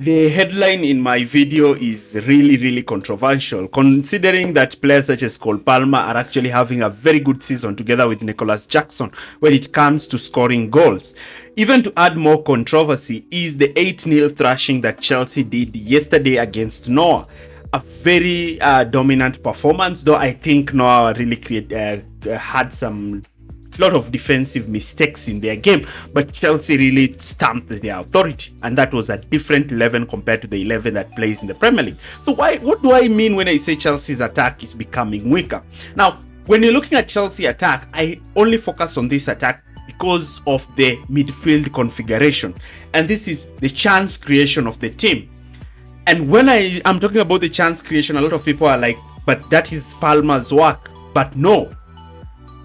The headline in my video is really controversial, considering that players such as Cole Palmer are actually having a very good season together with Nicholas Jackson when it comes to scoring goals. Even to add more controversy is the 8-0 thrashing that Chelsea did yesterday against Noah. A very dominant performance, though I think Noah really had some lot of defensive mistakes in their game, but Chelsea really stamped their authority, and that was a different 11 compared to the 11 that plays in the Premier League. So what do I mean when I say Chelsea's attack is becoming weaker? Now, when you're looking at Chelsea attack, I only focus on this attack because of the midfield configuration, and this is the chance creation of the team. And when I'm talking about the chance creation, a lot of people are like, but that is Palmer's work. But no,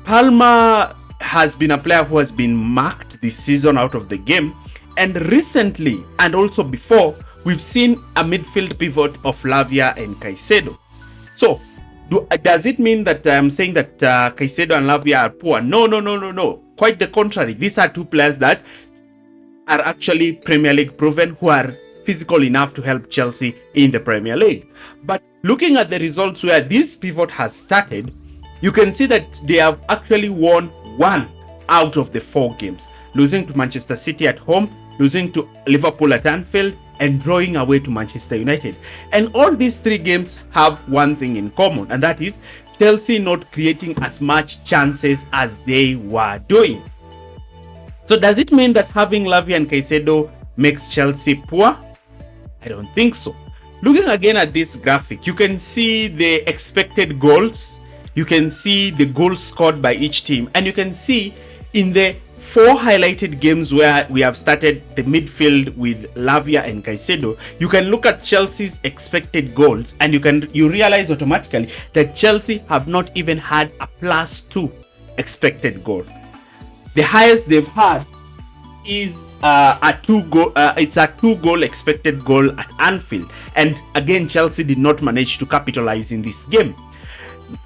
Palmer has been a player who has been marked this season out of the game, and recently and also before, we've seen a midfield pivot of Lavia and Caicedo. So does it mean that I'm saying that Caicedo and Lavia are poor? No. Quite the contrary. These are two players that are actually Premier League proven, who are physical enough to help Chelsea in the Premier League. But looking at the results where this pivot has started, you can see that they have actually won 1 out of the 4 games, losing to Manchester City at home, losing to Liverpool at Anfield, and drawing away to Manchester United. And all these 3 games have one thing in common, and that is Chelsea not creating as much chances as they were doing. So does it mean that having Lavia and Caicedo makes Chelsea poor? I don't think so. Looking again at this graphic, you can see the expected goals, you can see the goals scored by each team, and you can see in the 4 highlighted games where we have started the midfield with Lavia and Caicedo, you can look at Chelsea's expected goals, and you realize automatically that Chelsea have not even had a +2 expected goal. The highest they've had is a 2-goal expected goal at Anfield, and again Chelsea did not manage to capitalize in this game.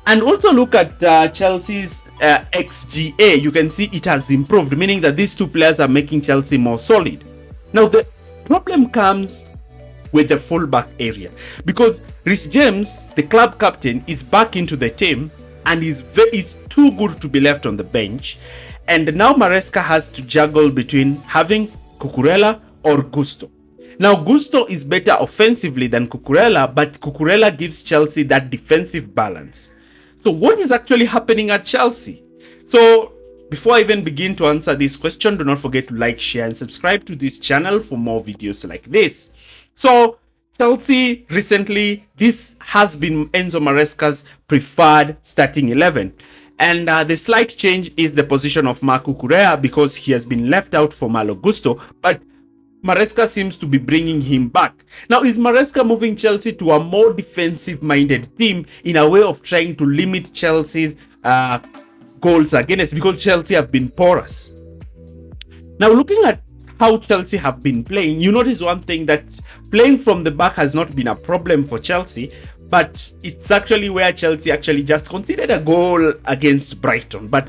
And also look at Chelsea's XGA. You can see it has improved, meaning that these 2 players are making Chelsea more solid. Now the problem comes with the fullback area, because Reece James, the club captain, is back into the team and is too good to be left on the bench. And now Maresca has to juggle between having Cucurella or Gusto. Now Gusto is better offensively than Cucurella, but Cucurella gives Chelsea that defensive balance. So what is actually happening at Chelsea? So before I even begin to answer this question, do not forget to like, share, and subscribe to this channel for more videos like this. So Chelsea recently, this has been Enzo Maresca's preferred starting 11. And the slight change is the position of Marc Cucurella, because he has been left out for Malo Gusto, but Maresca seems to be bringing him back. Now, is Maresca moving Chelsea to a more defensive-minded team in a way of trying to limit Chelsea's goals against, because Chelsea have been porous? Now, looking at how Chelsea have been playing, you notice one thing, that playing from the back has not been a problem for Chelsea, but it's actually where Chelsea actually just conceded a goal against Brighton. But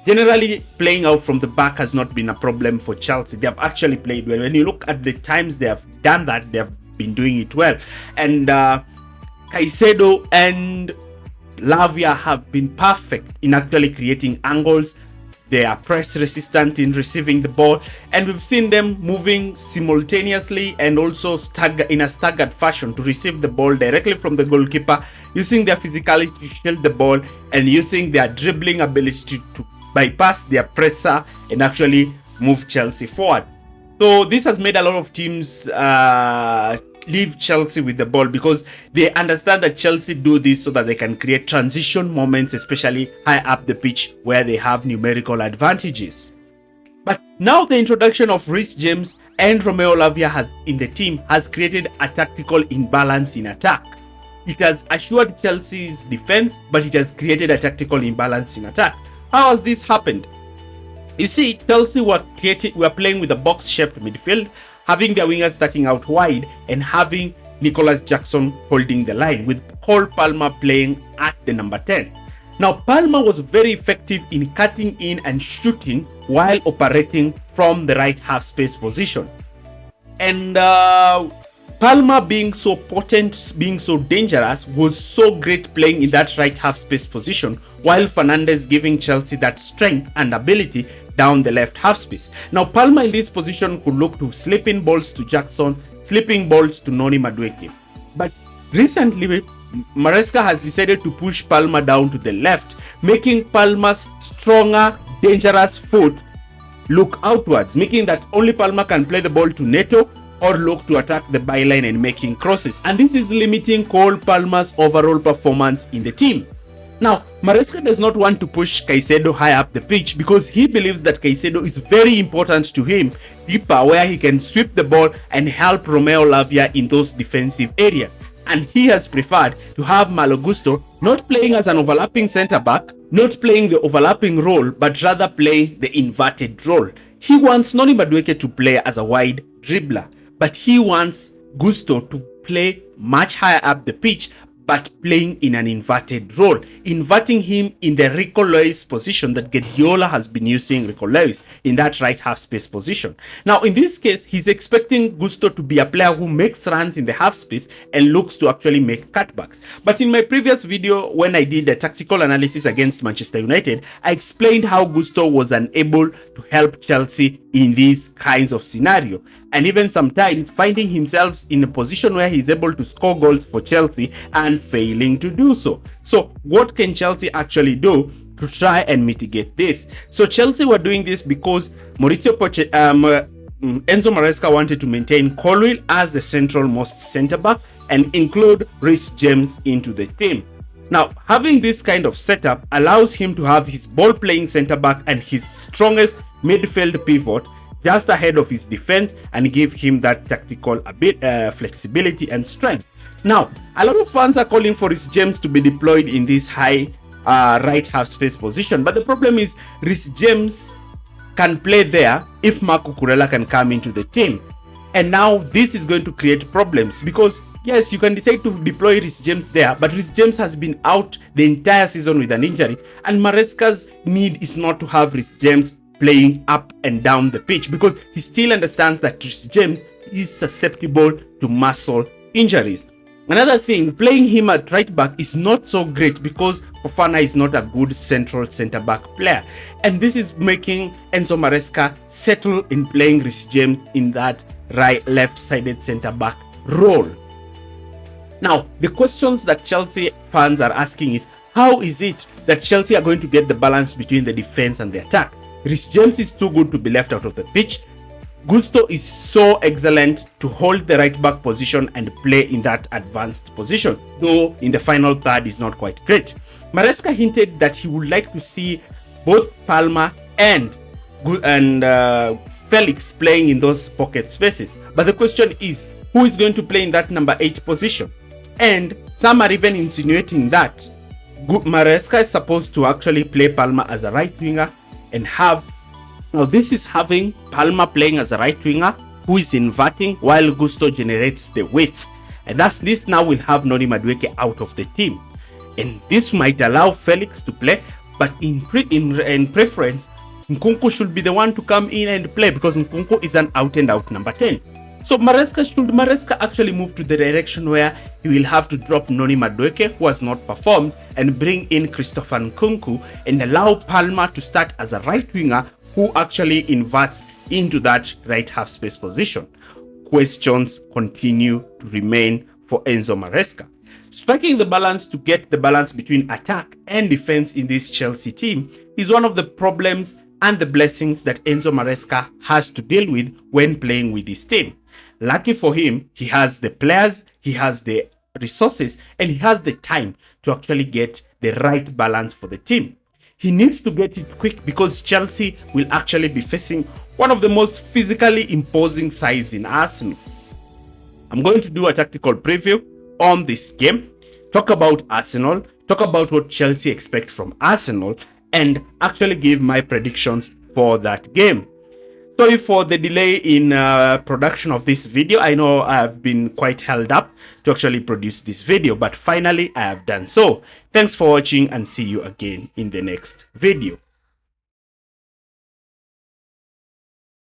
generally, playing out from the back has not been a problem for Chelsea. They have actually played well. When you look at the times they have done that, they have been doing it well. And Caicedo and Lavia have been perfect in actually creating angles. They are press resistant in receiving the ball, and we've seen them moving simultaneously and also in a staggered fashion to receive the ball directly from the goalkeeper, using their physicality to shield the ball and using their dribbling ability to bypass their presser and actually move Chelsea forward. So this has made a lot of teams leave Chelsea with the ball, because they understand that Chelsea do this so that they can create transition moments, especially high up the pitch where they have numerical advantages. But now the introduction of Reece James and Romeo Lavia in the team has created a tactical imbalance in attack. It has assured Chelsea's defense, but it has created a tactical imbalance in attack. How has this happened? You see, Chelsea were playing with a box-shaped midfield, having their wingers starting out wide and having Nicholas Jackson holding the line, with Cole Palmer playing at the number 10. Now, Palmer was very effective in cutting in and shooting while operating from the right half space position. And Palma being so potent, being so dangerous, was so great playing in that right half space position, while Fernandes giving Chelsea that strength and ability down the left half space. Now Palma in this position could look to slipping balls to Jackson, slipping balls to Noni Madueke. But recently, Maresca has decided to push Palma down to the left, making Palma's stronger, dangerous foot look outwards, making that only Palma can play the ball to Neto or look to attack the byline and making crosses. And this is limiting Cole Palmer's overall performance in the team. Now, Maresca does not want to push Caicedo high up the pitch because he believes that Caicedo is very important to him deeper, where he can sweep the ball and help Romeo Lavia in those defensive areas. And he has preferred to have Malo Gusto not playing as an overlapping centre-back, not playing the overlapping role, but rather play the inverted role. He wants Noni Madueke to play as a wide dribbler, but he wants Gusto to play much higher up the pitch, but playing in an inverted role, inverting him in the Rico Lewis position that Guardiola has been using Rico Lewis in that right half space position. Now, in this case, he's expecting Gusto to be a player who makes runs in the half space and looks to actually make cutbacks. But in my previous video, when I did a tactical analysis against Manchester United, I explained how Gusto was unable to help Chelsea in these kinds of scenario, and even sometimes finding himself in a position where he's able to score goals for Chelsea and failing to do so. So what can Chelsea actually do to try and mitigate this? So Chelsea were doing this because Enzo Maresca wanted to maintain Colwill as the central most centre back and include Reece James into the team. Now, having this kind of setup allows him to have his ball-playing centre-back and his strongest midfield pivot just ahead of his defense and give him that tactical flexibility and strength. Now, a lot of fans are calling for Reece James to be deployed in this high right half space position, but the problem is Reece James can play there if Marco Kurela can come into the team. And now this is going to create problems because yes, you can decide to deploy Reece James there, but Reece James has been out the entire season with an injury, and Maresca's need is not to have Reece James playing up and down the pitch because he still understands that Reece James is susceptible to muscle injuries. Another thing, playing him at right back is not so great because Fofana is not a good central centre back player, and this is making Enzo Maresca settle in playing Reece James in that left-sided centre back role. Now, the questions that Chelsea fans are asking is, how is it that Chelsea are going to get the balance between the defense and the attack? Reece James is too good to be left out of the pitch. Gusto is so excellent to hold the right back position and play in that advanced position, though in the final third is not quite great. Maresca hinted that he would like to see both Palma and Felix playing in those pocket spaces. But the question is, who is going to play in that number 8 position? And some are even insinuating that Maresca is supposed to actually play Palma as a right winger and have, now this is having Palma playing as a right winger who is inverting while Gusto generates the width. And thus this now will have Noni Madueke out of the team. And this might allow Felix to play, but in preference, Nkunku should be the one to come in and play because Nkunku is an out and out number 10. So Maresca actually move to the direction where he will have to drop Noni Madueke, who has not performed, and bring in Christopher Nkunku and allow Palma to start as a right winger who actually inverts into that right half space position. Questions continue to remain for Enzo Maresca. Striking the balance to get the balance between attack and defense in this Chelsea team is one of the problems and the blessings that Enzo Maresca has to deal with when playing with his team. Lucky for him, he has the players, he has the resources, and he has the time to actually get the right balance for the team. He needs to get it quick because Chelsea will actually be facing one of the most physically imposing sides in Arsenal. I'm going to do a tactical preview on this game, talk about Arsenal, talk about what Chelsea expect from Arsenal, and actually give my predictions for that game. Sorry for the delay in production of this video. I know I have been quite held up to actually produce this video, but finally I have done so. Thanks for watching and see you again in the next video.